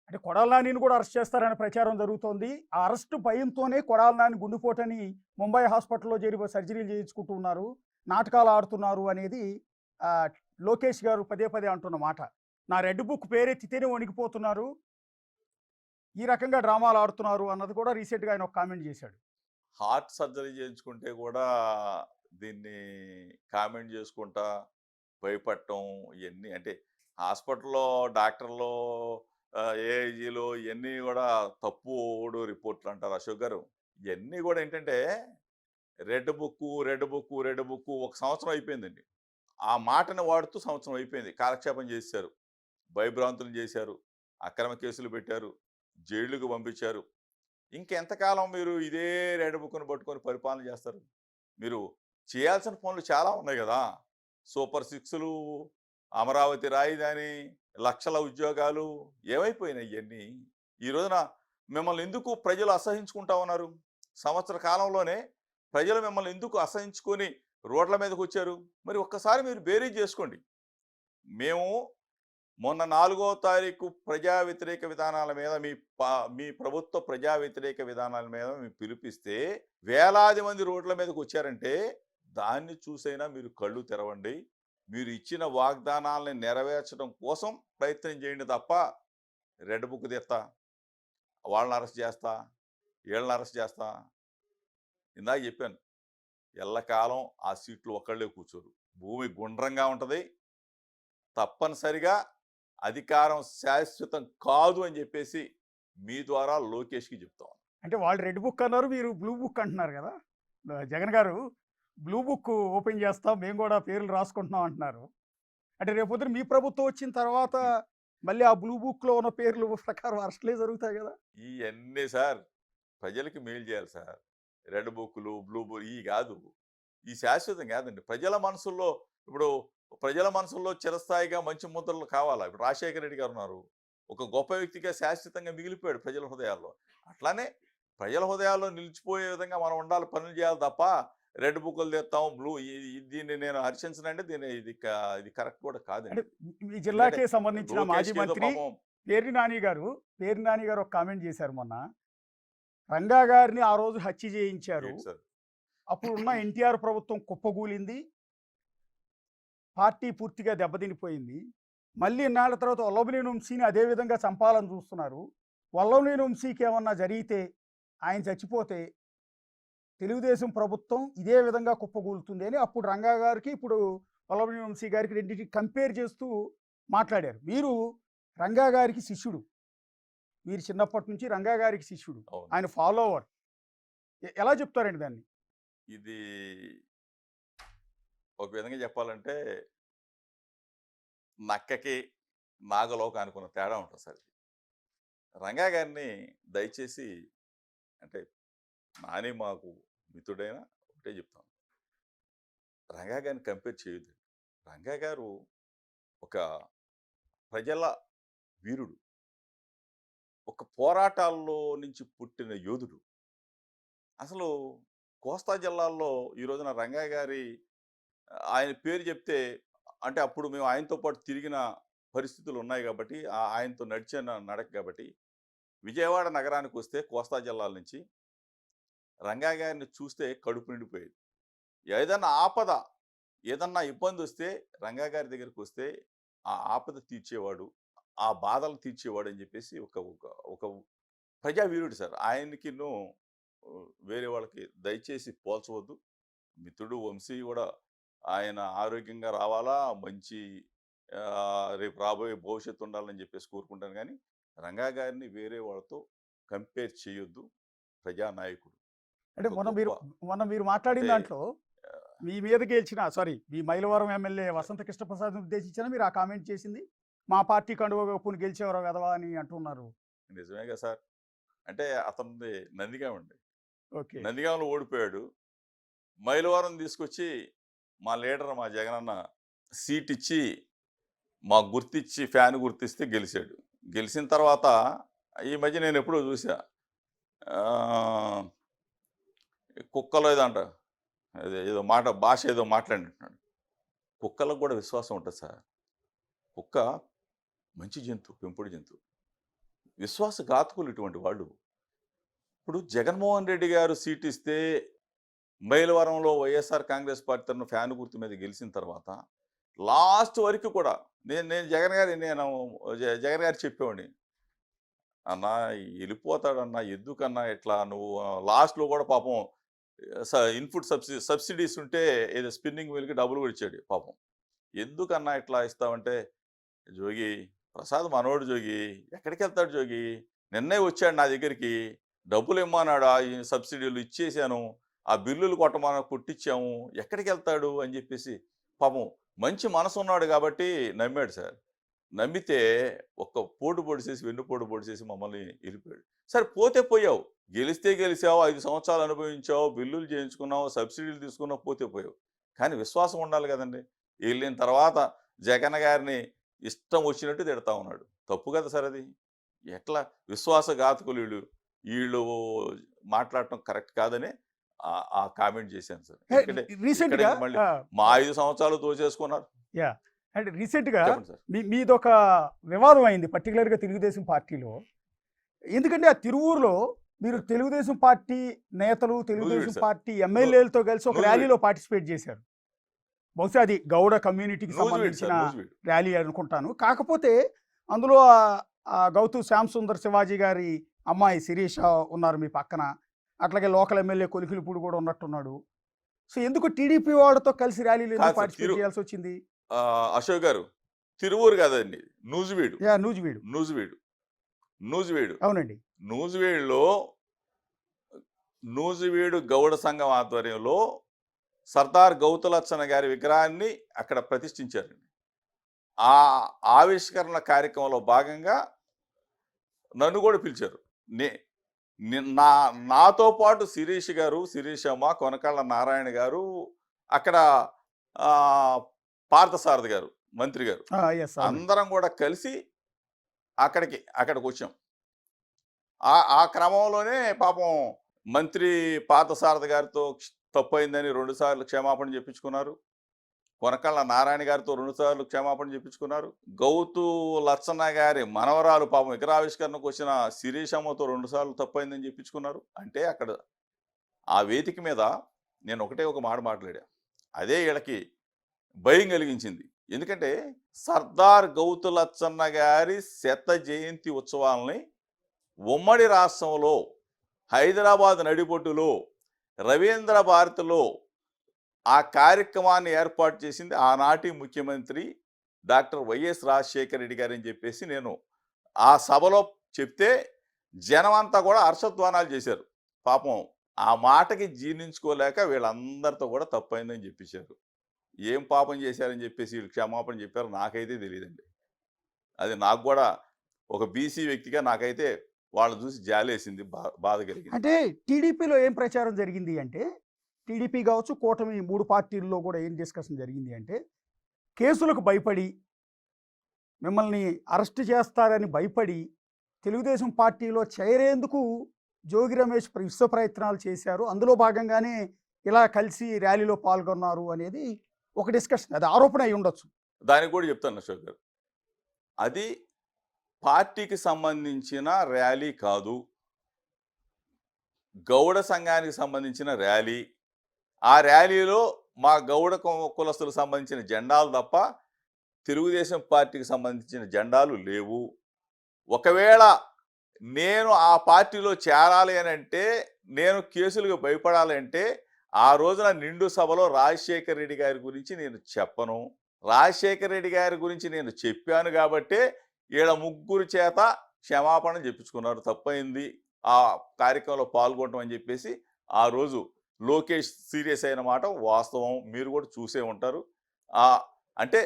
అంటే కొడాలి నానిని కూడా అరెస్ట్ చేస్తారనే ప్రచారం జరుగుతోంది. ఆ అరెస్ట్ భయంతోనే కొడాలి నాని గుండెపోటని ముంబై హాస్పిటల్‌లో చేరి సర్జరీలు చేయించుకుంటూ ఉన్నారు. నాటకాలు ఆడుతున్నారు అనేది ఆహ్, లోకేష్ గారు పదే పదే అంటున్న మాట. నా రెడ్ బుక్ పేరెత్తితేనే వణికిపోతున్నారు. ఈ రకంగా డ్రామాలు ఆడుతున్నారు అన్నది కూడా రీసెంట్‌గా ఆయన ఒక కామెంట్ చేశాడు. హార్ట్ సర్జరీ చేయించుకుంటే కూడా దీన్ని కామెంట్ చేసుకుంటా భయపడటం ఇయన్నీ అంటే హాస్పిటల్‌లో డాక్టర్లు ఏఐజీలు ఇయన్నీ గూడా తప్పుడు రిపోర్ట్‌లంటారు అశోక్ గారు. ఇయన్నీ గూడా ఏంటంటే రెడ్ బుక్కు ఒక సంవత్సరం అయిపోయిందండి. ఆ మాటని వాడుతూ సంవత్సరం అయిపోయింది. కాలక్షేపం చేసేశారు. భయభ్రాంతులు చేశారు. అక్రమ కేసులు పెట్టారు. జైళ్ళకి పంపించారు. ఇంకెంతకాలం మీరు ఇదే రెడ్ బుక్‌ని పట్టుకొని పరిపాలన చేస్తారు? మీరు చేయాల్సిన పనులు చాలా ఉన్నాయి గదా! సూపర్ సిక్స్‌లు, అమరావతి రాజధాని, లక్షల ఉద్యోగాలు ఏమైపోయినాయి ఇయన్నీ? ఈ రోజున మిమ్మల్ని ఎందుకు ప్రజలు అసహించుకుంటా ఉన్నారు? సంవత్సర కాలంలోనే ప్రజలు మిమ్మల్ని ఎందుకు అసహించుకొని రోడ్ల మీదకొచ్చారు? మరి ఒక్కసారి మీరు బేరీజు జేసుకోండి. మేము మొన్న 4వ తారీఖు ప్రజా వ్యతిరేక విధానాల మీద మీ ప్రభుత్వ ప్రజా వ్యతిరేక విధానాల మీద మేము పిలిపిస్తే వేలాది మంది రోడ్ల మీదకి వచ్చారంటే దాన్ని చూసైనా మీరు కళ్ళు తెరవండి. మీరు ఇచ్చిన వాగ్దానాలని నెరవేర్చడం కోసం ప్రయత్నం చేయండి తప్ప రెడ్ బుక్ తెస్తా, వాళ్ళని అరెస్ట్ చేస్తా, వీళ్ళని అరెస్ట్ చేస్తా. ఇందాక చెప్పాను. ఎల్లకాలం ఆ సీట్లు ఒక్కళ్ళే కూర్చోరు. భూమి గుండ్రంగా ఉంటది. తప్పనిసరిగా అధికారం శాశ్వతం కాదు అని చెప్పేసి మీ ద్వారా లోకేష్‌కి చెప్తాం. అంటే వాళ్ళు రెడ్ బుక్ అన్నారు. మీరు బ్లూ బుక్ అంటున్నారు గదా! జగన్ గారు బ్లూ బుక్ ఓపెన్ చేస్తాం. మేము కూడా పేర్లు రాసుకుంటున్నాం అంటున్నారు. అంటే రేపొద్దున మీ ప్రభుత్వం వచ్చిన తర్వాత మళ్ళీ ఆ బ్లూ బుక్‌లో ఉన్న పేర్లు ప్రకారం అరెస్ట్‌లే జరుగుతాయి గదా! ఇయన్నీ సార్ ప్రజలకి మేలు చేయాలి సార్. రెడ్ బుక్‌లు, బ్లూ బుక్ ఇయి కాదు. ఈ శాశ్వతం కాదండి. ఇప్పుడు ప్రజల మనసుల్లో చిరస్థాయిగా మంచి ముద్రలు కావాలా? ఇప్పుడు రాజశేఖర రెడ్డి గారున్నారు. ఒక గొప్ప వ్యక్తిగా శాశ్వతంగా మిగిలిపోయాడు ప్రజల హృదయాల్లో. అట్లానే ప్రజల హృదయాల్లో నిలిచిపోయే విధంగా మనం ఉండాలి, పనులు చేయాలి తప్ప రెడ్ బుక్కులు తెస్తాం, బ్లూ దీన్ని నేను హర్షించనండి. ఇది కరెక్ట్ కూడా అంటే కాదండి. మీ ఎందుకంటే జిల్లాకే సంబంధించిన మాజీ లోకేష్‌కి ఏదో మంత్రి పాపం పేర్ని నాని గారు ఒక కామెంట్ చేశారు మొన్న. రంగా గారిని ఆ రోజు హత్య చేయించారు. ఏంటి సార్? అప్పుడున్న ఎన్టీఆర్ ప్రభుత్వం కుప్పగూలింది. పార్టీ పూర్తిగా దెబ్బతినిపోయింది. మళ్ళీ ఇన్నాళ్ల తర్వాత వల్లభనేని వంశీని అదే విధంగా చంపాలని చూస్తున్నారు. వల్లభనేని వంశీకి ఏమన్నా జరిగితే, ఆయన చచ్చిపోతే తెలుగుదేశం ప్రభుత్వం ఇదే విధంగా కుప్పగూలుతుంది అని అప్పుడు రంగా గారికి, ఇప్పుడు వల్లభనేని వంశీ గారికి రెండిటికి కంపేర్ చేస్తూ మాట్లాడారు. మీరు రంగా గారికి శిష్యుడు. మీరు చిన్నప్పటి నుంచి రంగా గారికి శిష్యుడు. అవును. ఆయన ఫాలోవర్. ఎలా చెప్తారండి దాన్ని? ఇది ఒక విధంగా చెప్పాలంటే నక్కకి, నాగలోకానికి ఉన్న తేడా ఉంటుంది సార్. రంగా గారిని దయచేసి అంటే నాని మాకు మిత్రుడైనా ఒకటే చెప్తాను. రంగా గారిని కంపేర్ చేయొద్దండి. రంగా గారు ఒక ప్రజల వీరుడు. ఒక పోరాటాల్లో నుంచి పుట్టిన యోధుడు. అసలు కోస్తా జిల్లాల్లో ఈ రోజున రంగా గారి ఆయన పేరు చెప్తే అంటే అప్పుడు మేము ఆయనతో పాటు తిరిగిన పరిస్థితులు ఉన్నాయి కాబట్టి, ఆయనతో నడిచిన నడక కాబట్టి, విజయవాడ నగరానికి వస్తే కోస్తా జిల్లాల నుంచి రంగా గారిని చూస్తే కడుపు నిండిపోయేది. ఏదన్నా ఆపద, ఏదన్నా ఇబ్బందొస్తే రంగా గారి దగ్గరికొస్తే ఆ ఆపద తీర్చేవాడు, ఆ బాధలు తీర్చేవాడు అని చెప్పేసి ఒక ఒక ఒక ప్రజా వీరుడు సార్. ఆయనకిను వేరే వాళ్ళకి దయచేసి పోల్చవద్దు. మిత్రుడు వంశీ గూడా ఆయన ఆరోగ్యంగా రావాలా, మంచి రేపు రాబోయే భవిష్యత్తు ఉండాలని చెప్పేసి కోరుకుంటాను గానీ, రంగా గారిని వేరే వాళ్ళతో కంపేర్ చేయొద్దు. ప్రజానాయకుడు. అంటే ఒక మొన్న గొప్ప మీరు మొన్న మీరు మాట్లాడిన అంటే దాంట్లో మీ మీద గెలిచిన మీ మైలవరం ఎమ్మెల్యే వసంత కృష్ణప్రసాద్‌ని ఉద్దేశించనా మీరు ఆ కామెంట్ చేసింది? మా పార్టీ కండువా కప్పుకొని గెలిచేవరా వెధవా అని అంటున్నారు. నిజమే కదా సార్. అంటే అతనిది నందిగామ అండి. ఓకే. నందిగామలో ఓడిపోయాడు. మైలవరం తీసుకొచ్చి మా లీడర్ మా జగనన్న సీటిచ్చి, మాకు గుర్తిచ్చి ఫ్యాన్ గుర్తిస్తే గెలిచాడు. గెలిచిన తర్వాత ఈ మధ్య నేనెప్పుడో చూసా. ఆహ్, కుక్కలో ఏదో అంట. ఏదో భాష ఏదో మాట్లాడినట్టున్నాడు. కుక్కలకు గూడా విశ్వాసం ఉంటది సార్. కుక్క మంచి జంతువు, పెంపుడు జంతువు. విశ్వాసఘాతకులు ఇటువంటి వాళ్ళు. ఇప్పుడు జగన్మోహన్ రెడ్డి గారు సీట్ ఇస్తే మైలవరంలో వైఎస్ఆర్ కాంగ్రెస్ పార్టీ తరఫున ఫ్యాన్ గుర్తు మీద గెలిచిన తర్వాత లాస్ట్ వరకు కూడా నేను నేను జగన్ గారి నేను జగన్ గారు చెప్పేవాడిని, అన్నా వెళ్ళిపోతాడన్నా ఎందుకన్నా ఇట్లా నువ్వు లాస్ట్లో కూడా పాపం ఇన్పుట్ సబ్సిడీస్ ఉంటే ఏదో స్పిన్నింగ్ వీల్కి డబ్బులు కూడా ఇచ్చాడు పాపం. ఎందుకన్నా ఇట్లా ఇస్తావంటే, జోగి ప్రసాద్ మనోడు జోగి ఎక్కడికి వెళ్తాడు జోగి, నిన్నే వచ్చాడు నా దగ్గరికి, డబ్బులు ఇమ్మన్నాడు, ఈ సబ్సిడీలు ఇచ్చేసాను, ఆ బిల్లులు కొట్టించాము, ఎక్కడికి వెళ్తాడు అని చెప్పేసి పాపం మంచి మనసు ఉన్నాడు కాబట్టి నమ్మాడు సార్. నమ్మితే ఒక్క పోటు పొడిచేసి వెన్నుపోటు పొడిచేసి మమ్మల్ని వెళ్ళిపోయాడు. సరే పోతే పోయావు, గెలిస్తే గెలిచావు, 5 సంవత్సరాలు అనుభవించావు, బిల్లులు చేయించుకున్నావు, సబ్సిడీలు తీసుకున్నావు, పోతే పోయావు. కానీ విశ్వాసం ఉండాలి కదండి. వెళ్ళిన తర్వాత జగన్ గారిని ఇష్టం వచ్చినట్టు తిడతా ఉన్నాడు. తప్పు కదా సార్ అది. ఎట్లా విశ్వాసఘాతకులు వీళ్ళు వీళ్ళు మాట్లాడటం కరెక్ట్ కాదని ఆ కామెంట్ చేశాను సార్. ఎందుకంటే రీసెంట్గా మళ్ళీ మా 5 సంవత్సరాలు తోచేసుకున్నారు. యా అంటే రీసెంట్గా చెప్పండి సార్. మీదొక వివాదం అయింది పర్టికులర్గా తెలుగుదేశం పార్టీలో. ఎందుకంటే ఆ తిరువూరులో మీరు తెలుగుదేశం పార్టీ నేతలు, తెలుగుదేశం సార్. పార్టీ ఎమ్మెల్యేలతో కలిసి ఒక నూజివీడు. ర్యాలీలో పార్టిసిపేట్ చేశారు. బహుశా అది గౌడ కమ్యూనిటీకి నూజివీడు సంబంధించిన సార్, నూజివీడు. ర్యాలీ అనుకుంటాను. కాకపోతే అందులో ఆ గౌతు శ్యామ్ సుందర్ శివాజీ గారి అమ్మాయి శిరీష ఉన్నారు మీ పక్కన. అట్లాగే లోకల్ ఎమ్మెల్యే కొలికిలిపూడి కూడా ఉన్నట్టున్నాడు. సో ఎందుకు టీడీపీ వాళ్ళతో కలిసి ర్యాలీలో కాదు ఎందుకు సార్, పార్టిసిపేట్ చేయాల్సి వచ్చింది? అశోక్ గారు, తిరువూరు కాదండి, నూజివీడు. యా నూజివీడు. నూజివీడు నూజివీడు అవునండి. నూజివీడులో నూజివీడు గౌడ సంఘం ఆధ్వర్యంలో సర్దార్ గౌతులచ్చన్న గారి విగ్రహాన్ని అక్కడ ప్రతిష్ఠించారండి. ఆ ఆవిష్కరణ కార్యక్రమంలో భాగంగా నన్ను కూడా పిలిచారు. నాతో పాటు శిరీష్ గారు, శిరీషమ్మ, కొనకళ్ళ నారాయణ గారు, అక్కడ పార్థసారథి గారు, మంత్రి గారు, ఎస్ అందరం కూడా కలిసి అక్కడికి వచ్చాం. ఆ క్రమంలోనే పాపం మంత్రి పార్థసారథి గారితో తప్పు అయిందని 2 సార్లు క్షమాపణ చెప్పించుకున్నారు. కొనకళ్ళ నారాయణ గారితో 2 సార్లు క్షమాపణ చెప్పించుకున్నారు. గౌతు లచ్చన్న గారి మనవరాలు పాపం విగ్రహావిష్కరణకు వచ్చిన శిరీషమ్మతో 2 సార్లు తప్పు అయిందని చెప్పించుకున్నారు. అంటే అక్కడ ఆ వేదిక మీద నేను ఒక మాట మాట్లాడా. అదే వీళ్ళకి భయం కలిగించింది. ఎందుకంటే సర్దార్ గౌతు లచ్చన్న గారి శత జయంతి ఉత్సవాలని ఉమ్మడి రాష్ట్రంలో హైదరాబాద్ నడిబొడ్డులో రవీంద్ర భారతిలో ఆ కార్యక్రమాన్ని ఏర్పాటు చేసింది ఆనాటి ముఖ్యమంత్రి డాక్టర్ వైఎస్ రాజశేఖర రెడ్డి గారు అని చెప్పేసి నేను ఆ సభలో చెప్తే జనమంతా కూడా హర్షధ్వానాలు చేశారు. పాపం ఆ మాటకి జీర్ణించుకోలేక వీళ్ళందరితో కూడా తప్పైందని చెప్పించారు. ఏం పాపం చేశారని చెప్పేసి వీళ్ళు క్షమాపణ చెప్పారు నాకైతే తెలియదండి. అది నాకు కూడా ఒక బీసీ వ్యక్తిగా నాకైతే వాళ్ళని చూసి జాలేసింది, బాధ కలిగింది. అంటే టీడీపీలో ఏం ప్రచారం జరిగింది అంటే, టీడీపీ కావచ్చు కూటమి 3 పార్టీల్లో కూడా ఏం డిస్కషన్ జరిగింది అంటే, కేసులకు భయపడి మిమ్మల్ని అరెస్ట్ చేస్తారని భయపడి తెలుగుదేశం పార్టీలో చేరేందుకు జోగి రమేష్ విశ్వ ప్రయత్నాలు చేశారు, అందులో భాగంగానే ఇలా కలిసి ర్యాలీలో పాల్గొన్నారు అనేది ఒక డిస్కషన్. అది ఆరోపణ అయి ఉండొచ్చు. దానికి కూడా చెప్తాను అశోక్ గారు, అది పార్టీకి సంబంధించిన ర్యాలీ కాదు, గౌడ సంఘానికి సంబంధించిన ర్యాలీ. ఆ ర్యాలీలో మా గౌడ కులస్తులకు సంబంధించిన జెండాలు తప్ప తెలుగుదేశం పార్టీకి సంబంధించిన జెండాలు లేవు. ఒకవేళ నేను ఆ పార్టీలో చేరాలి అని అంటే, నేను కేసులకు భయపడాలి అంటే, ఆ రోజున నిండు సభలో రాజశేఖర రెడ్డి గారి గురించి నేను చెప్పను. రాజశేఖర రెడ్డి గారి గురించి నేను చెప్పాను కాబట్టే ఈడ 3 చేత క్షమాపణ చెప్పించుకున్నారు. తప్పైంది ఆ కార్యక్రమంలో పాల్గొనడం అని చెప్పేసి ఆ రోజు లోకేష్ సీరియస్ అయిన మాట వాస్తవం, మీరు కూడా చూసే ఉంటారు. అంటే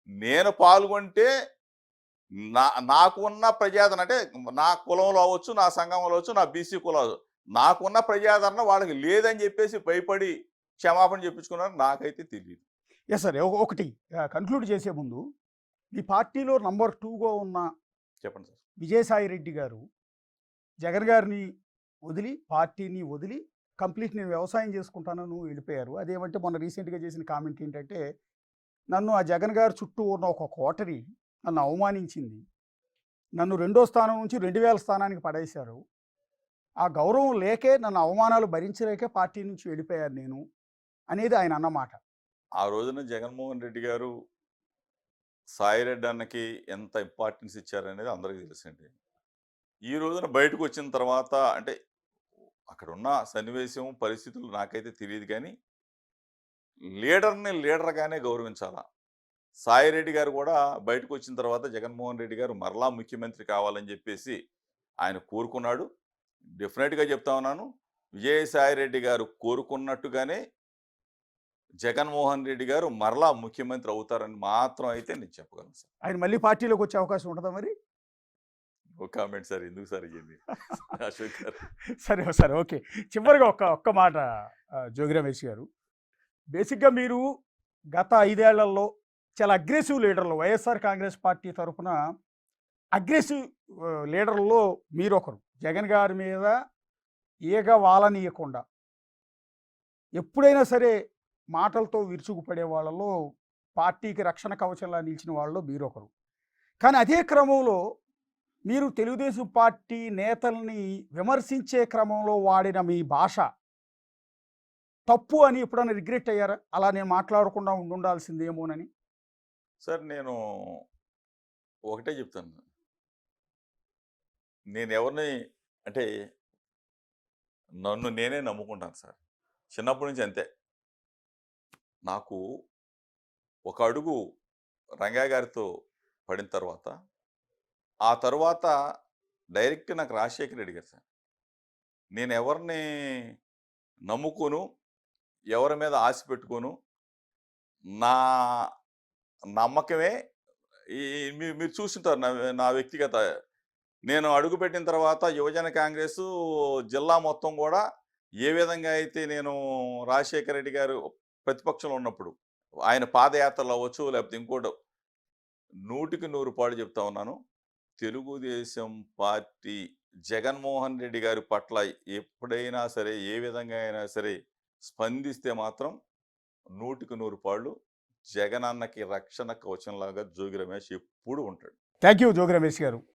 నేను పాల్గొంటే నాకున్న ప్రజాదరణ, అంటే నా కులంలో అవ్వచ్చు, నా సంఘంలో అవ్వచ్చు, నా బీసీ కులం, నాకున్న ప్రజాదరణ వాళ్ళకి లేదని చెప్పేసి భయపడి క్షమాపణ చెప్పించుకున్నారు. నాకైతే తెలియదు. Yes sir. ఒకటి కన్క్లూడ్ చేసే ముందు, మీ పార్టీలో నంబర్ 2గా ఉన్న చెప్పండి సార్. విజయసాయి రెడ్డి గారు జగన్ గారిని వదిలి, పార్టీని వదిలి కంప్లీట్ నేను వ్యవసాయం చేసుకుంటానని వెళ్ళిపోయారు. అదేమంటే మొన్న రీసెంట్గా చేసిన కామెంట్ ఏంటంటే, నన్ను ఆ జగన్ గారి చుట్టూ ఉన్న ఒక కోటరీ నన్ను అవమానించింది, నన్ను 2వ స్థానం నుంచి 2000 స్థానానికి పడేశారు. ఆ గౌరవం లేకే నన్ను అవమానాలు భరించలేకే పార్టీ నుంచి వెళ్ళిపోయాను నేను అనేది ఆయన అన్నమాట. ఆ రోజున జగన్మోహన్ రెడ్డి గారు సాయిరెడ్డి అన్నకి ఎంత ఇంపార్టెన్స్ ఇచ్చారనేది అందరికీ తెలుసండి. ఈ రోజున బయటకు వచ్చిన తర్వాత అంటే అక్కడున్న సన్నివేశం, పరిస్థితులు నాకైతే తెలీదు గానీ, లీడర్‌ని లీడర్‌గానే గౌరవించాల. సాయిరెడ్డి గారు కూడా బయటకొచ్చిన తర్వాత జగన్మోహన్ రెడ్డి గారు మరలా ముఖ్యమంత్రి కావాలని జెప్పేసి ఆయన కోరుకున్నాడు. డెఫినెట్‌గా చెప్తా ఉన్నాను. విజయసాయిరెడ్డి గారు కోరుకున్నట్టుగానే జగన్మోహన్ రెడ్డి గారు మరలా ముఖ్యమంత్రి అవుతారని మాత్రం అయితే నేను చెప్పగలను సార్. ఆయన మళ్ళీ పార్టీలోకి వచ్చే అవకాశం ఉంటదా మరి? No comment sir. ఎందుకు సార్ ఇయ్యింది? అశోక్ గారు. సరే, సరే. ఓకే. చివరిగా ఒక్క మాట జోగి రమేష్ గారు. బేసిక్‌గా మీరు గత 5 ఏళ్లలో చాలా అగ్రెసివ్ లీడర్లు వైఎస్ఆర్ కాంగ్రెస్ పార్టీ తరపున అగ్రెసివ్ లీడర్‌లో మీరొకరు. జగన్ గారి మీద ఈగ వాలనీయకుండా ఎప్పుడైనా సరే మాటలతో విరుచుకుపడే వాళ్ళలో పార్టీకి రక్షణ కవచంలా నిలిచిన వాళ్ళలో మీరొకరు. కానీ అదే క్రమంలో మీరు తెలుగుదేశం పార్టీ నేతల్ని విమర్శించే క్రమంలో వాడిన మీ భాష తప్పు అని ఎప్పుడైనా రిగ్రెట్ అయ్యారా? అలా నేను మాట్లాడకుండా ఉండుండాల్సిందేమోనని? సార్ నేను ఒకటే చెప్తాను. నేనెవరిని అంటే నన్ను నేనే నమ్ముకుంటాను సార్. చిన్నప్పటి నుంచి అంతే. నాకు ఒక అడుగు రంగా గారితో పడిన తర్వాత, ఆ తరువాత డైరెక్ట్ నాకు రాజశేఖర్ రెడ్డి గారు సార్. నేనెవరిని నమ్ముకోను, ఎవరి మీద ఆశ పెట్టుకోను. నా నమ్మకమే ఈ మీరు చూసుంటారు నా వ్యక్తిగత నేను అడుగుపెట్టిన తర్వాత యువజన కాంగ్రెసు జిల్లా మొత్తం కూడా ఏ విధంగా అయితే నేను రాజశేఖర రెడ్డి గారు ప్రతిపక్షంలో ఉన్నప్పుడు ఆయన పాదయాత్రలు అవ్వచ్చు లేకపోతే ఇంకోటి 100కి 100 పాళ్ళు చెప్తా ఉన్నాను. తెలుగుదేశం పార్టీ జగన్మోహన్ రెడ్డి గారి పట్ల ఎప్పుడైనా సరే ఏ విధంగా అయినా సరే స్పందిస్తే మాత్రం 100కి 100 పాళ్ళు జగనన్నకి రక్షణ కవచంలాగా జోగి రమేష్ ఎప్పుడు ఉంటాడు. థ్యాంక్ యూ జోగి రమేష్ గారు.